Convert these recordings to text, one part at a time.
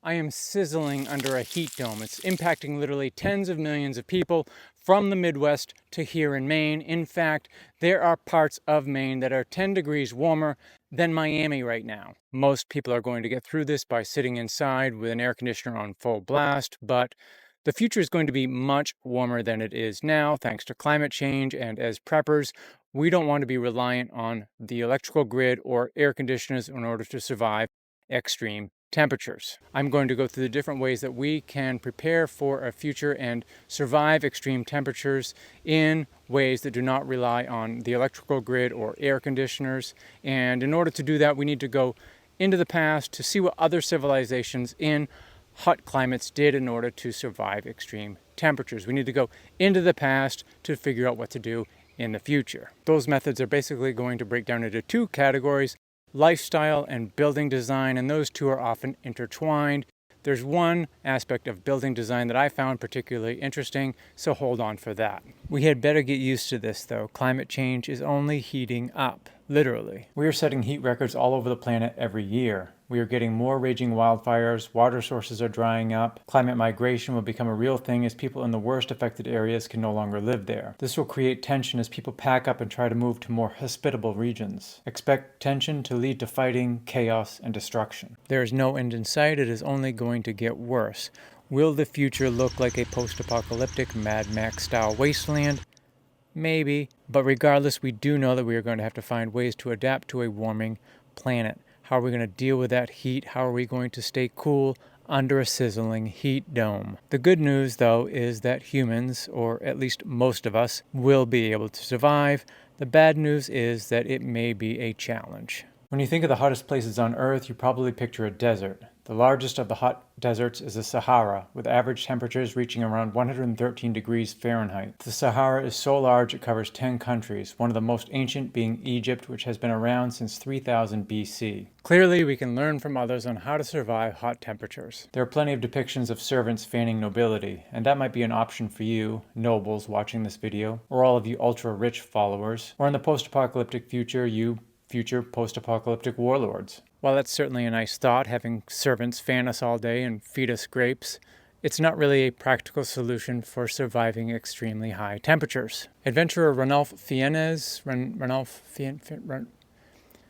I am sizzling under a heat dome. It's impacting literally tens of millions of people from the Midwest to here in Maine. In fact, there are parts of Maine that are 10 degrees warmer than Miami right now. Most people are going to get through this by sitting inside with an air conditioner on full blast, but the future is going to be much warmer than it is now, thanks to climate change. And as preppers, we don't want to be reliant on the electrical grid or air conditioners in order to survive extreme temperatures. I'm going to go through the different ways that we can prepare for a future and survive extreme temperatures in ways that do not rely on the electrical grid or air conditioners. And in order to do that, we need to go into the past to see what other civilizations in hot climates did in order to survive extreme temperatures. We need to go into the past to figure out what to do in the future. Those methods are basically going to break down into two categories: lifestyle and building design, and those two are often intertwined. There's one aspect of building design that I found particularly interesting, so hold on for that. We had better get used to this though. Climate change is only heating up, literally. We are setting heat records all over the planet every year. We are getting more raging wildfires, water sources are drying up, climate migration will become a real thing as people in the worst affected areas can no longer live there. This will create tension as people pack up and try to move to more hospitable regions. Expect tension to lead to fighting, chaos, and destruction. There is no end in sight, it is only going to get worse. Will the future look like a post-apocalyptic Mad Max-style wasteland? Maybe, but regardless, we do know that we are going to have to find ways to adapt to a warming planet. How are we going to deal with that heat? How are we going to stay cool under a sizzling heat dome? The good news, though, is that humans, or at least most of us, will be able to survive. The bad news is that it may be a challenge. When you think of the hottest places on Earth, you probably picture a desert. The largest of the hot deserts is the Sahara, with average temperatures reaching around 113 degrees Fahrenheit. The Sahara is so large it covers 10 countries, one of the most ancient being Egypt, which has been around since 3000 BC. Clearly, we can learn from others on how to survive hot temperatures. There are plenty of depictions of servants fanning nobility, and that might be an option for you, nobles watching this video, or all of you ultra-rich followers, or in the post-apocalyptic future, you future post-apocalyptic warlords. While that's certainly a nice thought, having servants fan us all day and feed us grapes, it's not really a practical solution for surviving extremely high temperatures. Adventurer Ranulph Fiennes,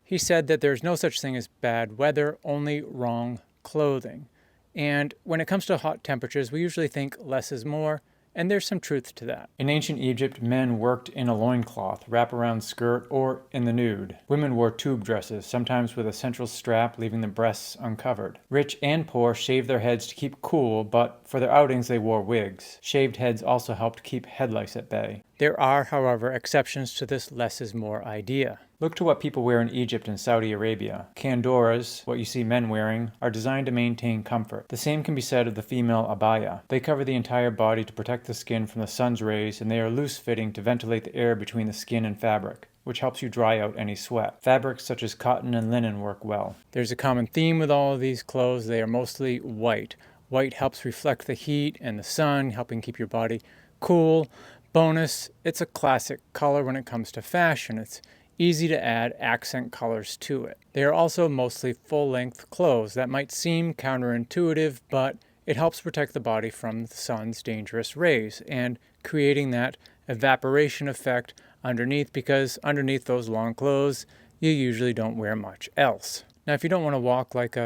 he said that there's no such thing as bad weather, only wrong clothing. And when it comes to hot temperatures, we usually think less is more, and there's some truth to that. In ancient Egypt, men worked in a loincloth, wraparound skirt, or in the nude. Women wore tube dresses, sometimes with a central strap leaving the breasts uncovered. Rich and poor shaved their heads to keep cool, but for their outings they wore wigs. Shaved heads also helped keep head lice at bay. There are, however, exceptions to this less is more idea. Look to what people wear in Egypt and Saudi Arabia. Kandoras, what you see men wearing, are designed to maintain comfort. The same can be said of the female abaya. They cover the entire body to protect the skin from the sun's rays, and they are loose-fitting to ventilate the air between the skin and fabric, which helps you dry out any sweat. Fabrics such as cotton and linen work well. There's a common theme with all of these clothes. They are mostly white. White helps reflect the heat and the sun, helping keep your body cool. Bonus, it's a classic color when it comes to fashion. It's easy to add accent colors to it. They are also mostly full-length clothes. That might seem counterintuitive, but it helps protect the body from the sun's dangerous rays and creating that evaporation effect underneath, because underneath those long clothes, you usually don't wear much else. Now, if you don't want to walk like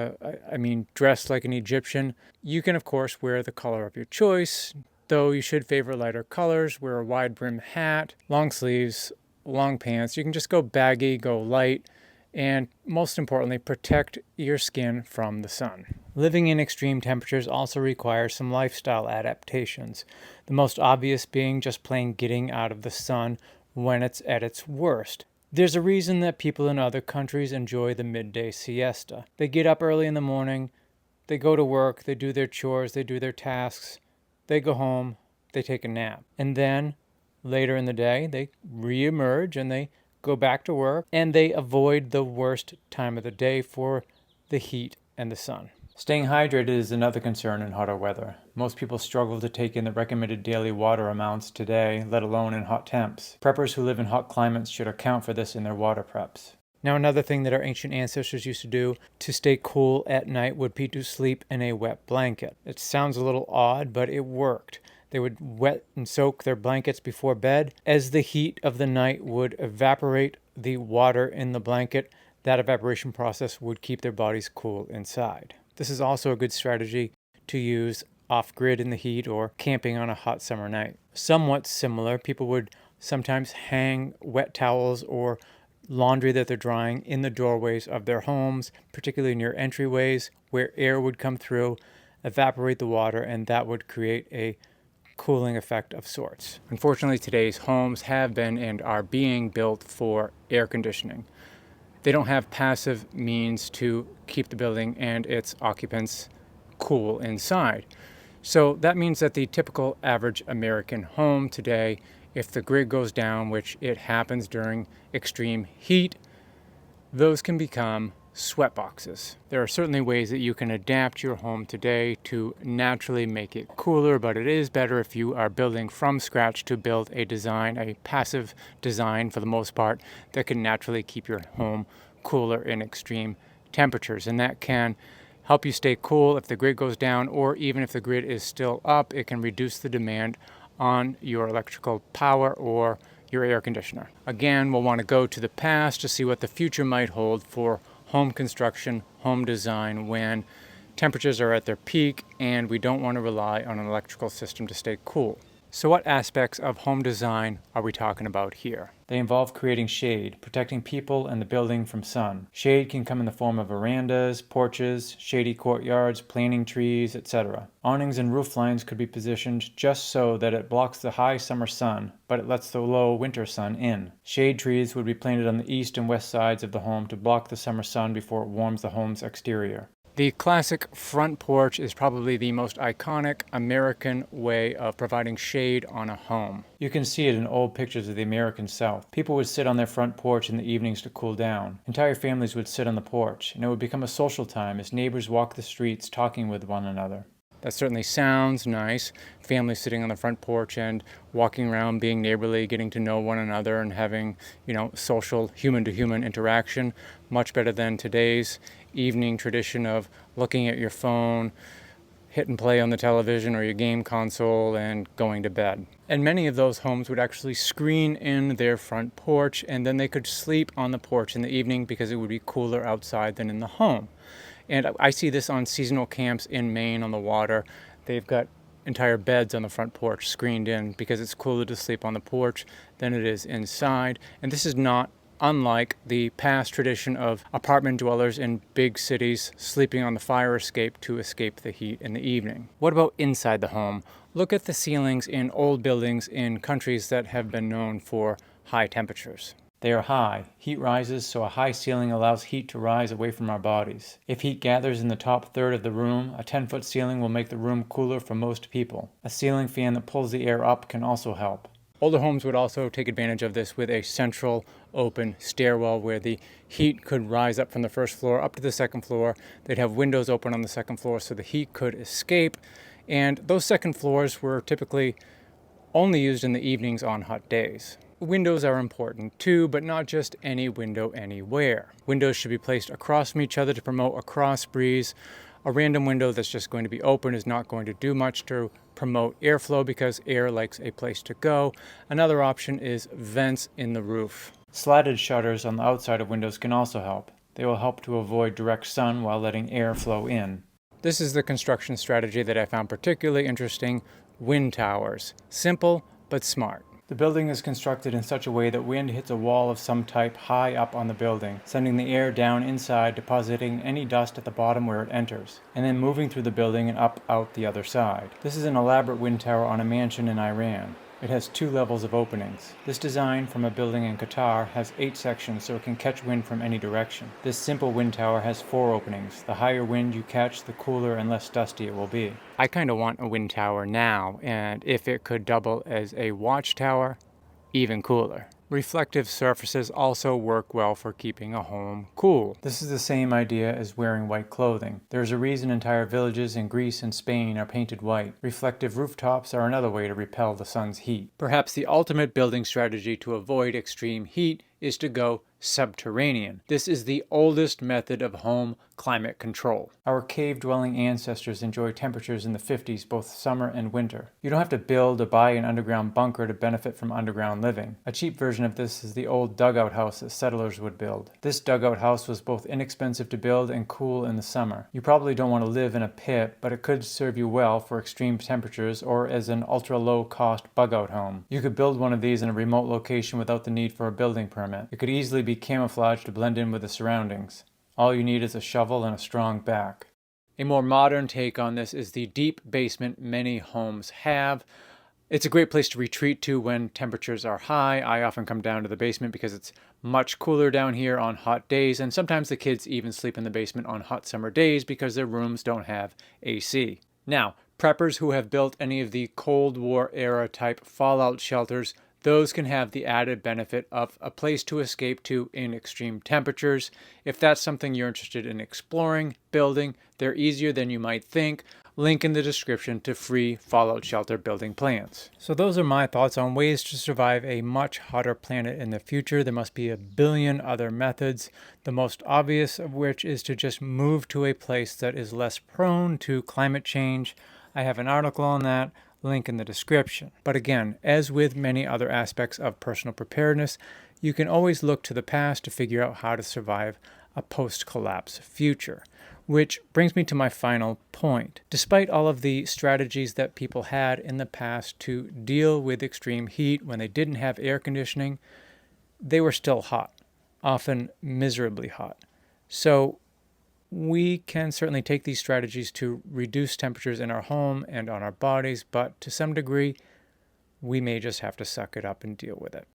dress like an Egyptian, you can of course wear the color of your choice, though you should favor lighter colors, wear a wide brim hat, long sleeves, long pants. You can just go baggy, go light, and most importantly, protect your skin from the sun. Living in extreme temperatures also requires some lifestyle adaptations, the most obvious being just plain getting out of the sun when it's at its worst. There's a reason that people in other countries enjoy the midday siesta. They get up early in the morning, they go to work, they do their chores, they do their tasks, they go home, they take a nap, and then later in the day, they re-emerge and they go back to work, and they avoid the worst time of the day for the heat and the sun. Staying hydrated is another concern in hotter weather. Most people struggle to take in the recommended daily water amounts today, let alone in hot temps. Preppers who live in hot climates should account for this in their water preps. Now, another thing that our ancient ancestors used to do to stay cool at night would be to sleep in a wet blanket. It sounds a little odd, but it worked. They would wet and soak their blankets before bed. As the heat of the night would evaporate the water in the blanket, that evaporation process would keep their bodies cool inside. This is also a good strategy to use off-grid in the heat or camping on a hot summer night. Somewhat similar, people would sometimes hang wet towels or laundry that they're drying in the doorways of their homes, particularly near entryways where air would come through, evaporate the water, and that would create a cooling effect of sorts. Unfortunately, today's homes have been and are being built for air conditioning. They don't have passive means to keep the building and its occupants cool inside. So that means that the typical average American home today, if the grid goes down, which it happens during extreme heat, those can become sweat boxes. There are certainly ways that you can adapt your home today to naturally make it cooler, but it is better if you are building from scratch to build a design, a passive design for the most part, that can naturally keep your home cooler in extreme temperatures. And that can help you stay cool if the grid goes down, or even if the grid is still up, it can reduce the demand on your electrical power or your air conditioner. Again, we'll want to go to the past to see what the future might hold for home construction, home design, when temperatures are at their peak and we don't want to rely on an electrical system to stay cool. So what aspects of home design are we talking about here? They involve creating shade, protecting people and the building from sun. Shade can come in the form of verandas, porches, shady courtyards, planting trees, etc. Awnings and roof lines could be positioned just so that it blocks the high summer sun, but it lets the low winter sun in. Shade trees would be planted on the east and west sides of the home to block the summer sun before it warms the home's exterior. The classic front porch is probably the most iconic American way of providing shade on a home. You can see it in old pictures of the American South. People would sit on their front porch in the evenings to cool down. Entire families would sit on the porch, and it would become a social time as neighbors walked the streets talking with one another. That certainly sounds nice. Families sitting on the front porch and walking around, being neighborly, getting to know one another and having, social human-to-human interaction. Much better than today's evening tradition of looking at your phone, hit and play on the television or your game console, and going to bed. And many of those homes would actually screen in their front porch, and then they could sleep on the porch in the evening because it would be cooler outside than in the home. And I see this on seasonal camps in Maine on the water. They've got entire beds on the front porch screened in because it's cooler to sleep on the porch than it is inside. And this is not unlike the past tradition of apartment dwellers in big cities sleeping on the fire escape to escape the heat in the evening. What about inside the home? Look at the ceilings in old buildings in countries that have been known for high temperatures. They are high. Heat rises, so a high ceiling allows heat to rise away from our bodies. If heat gathers in the top third of the room, a 10-foot ceiling will make the room cooler for most people. A ceiling fan that pulls the air up can also help. Older homes would also take advantage of this with a central open stairwell where the heat could rise up from the first floor up to the second floor. They'd have windows open on the second floor so the heat could escape. And those second floors were typically only used in the evenings on hot days. Windows are important too, but not just any window anywhere. Windows should be placed across from each other to promote a cross breeze. A random window that's just going to be open is not going to do much to promote airflow because air likes a place to go. Another option is vents in the roof. Slatted shutters on the outside of windows can also help. They will help to avoid direct sun while letting air flow in. This is the construction strategy that I found particularly interesting: wind towers. Simple but smart. The building is constructed in such a way that wind hits a wall of some type high up on the building, sending the air down inside, depositing any dust at the bottom where it enters, and then moving through the building and up out the other side. This is an elaborate wind tower on a mansion in Iran. It has 2 levels of openings. This design from a building in Qatar has 8 sections so it can catch wind from any direction. This simple wind tower has 4 openings. The higher wind you catch, the cooler and less dusty it will be. I kind of want a wind tower now, and if it could double as a watchtower, even cooler. Reflective surfaces also work well for keeping a home cool. This is the same idea as wearing white clothing. There's a reason entire villages in Greece and Spain are painted white. Reflective rooftops are another way to repel the sun's heat. Perhaps the ultimate building strategy to avoid extreme heat is to go Subterranean. This is the oldest method of home climate control. Our cave-dwelling ancestors enjoyed temperatures in the 50s both summer and winter. You don't have to build or buy an underground bunker to benefit from underground living. A cheap version of this is the old dugout house that settlers would build. This dugout house was both inexpensive to build and cool in the summer. You probably don't want to live in a pit, but it could serve you well for extreme temperatures or as an ultra-low-cost bug-out home. You could build one of these in a remote location without the need for a building permit. It could easily be camouflaged to blend in with the surroundings. All you need is a shovel and a strong back. A more modern take on this is the deep basement many homes have. It's a great place to retreat to when temperatures are high. I often come down to the basement because it's much cooler down here on hot days, and sometimes the kids even sleep in the basement on hot summer days because their rooms don't have AC. Now, preppers who have built any of the Cold War era type fallout shelters, those can have the added benefit of a place to escape to in extreme temperatures. If that's something you're interested in exploring, building, they're easier than you might think. Link in the description to free fallout shelter building plans. So those are my thoughts on ways to survive a much hotter planet in the future. There must be a billion other methods, the most obvious of which is to just move to a place that is less prone to climate change. I have an article on that. Link in the description. But again, as with many other aspects of personal preparedness, you can always look to the past to figure out how to survive a post-collapse future. Which brings me to my final point. Despite all of the strategies that people had in the past to deal with extreme heat when they didn't have air conditioning, they were still hot, often miserably hot. So we can certainly take these strategies to reduce temperatures in our home and on our bodies, but to some degree, we may just have to suck it up and deal with it.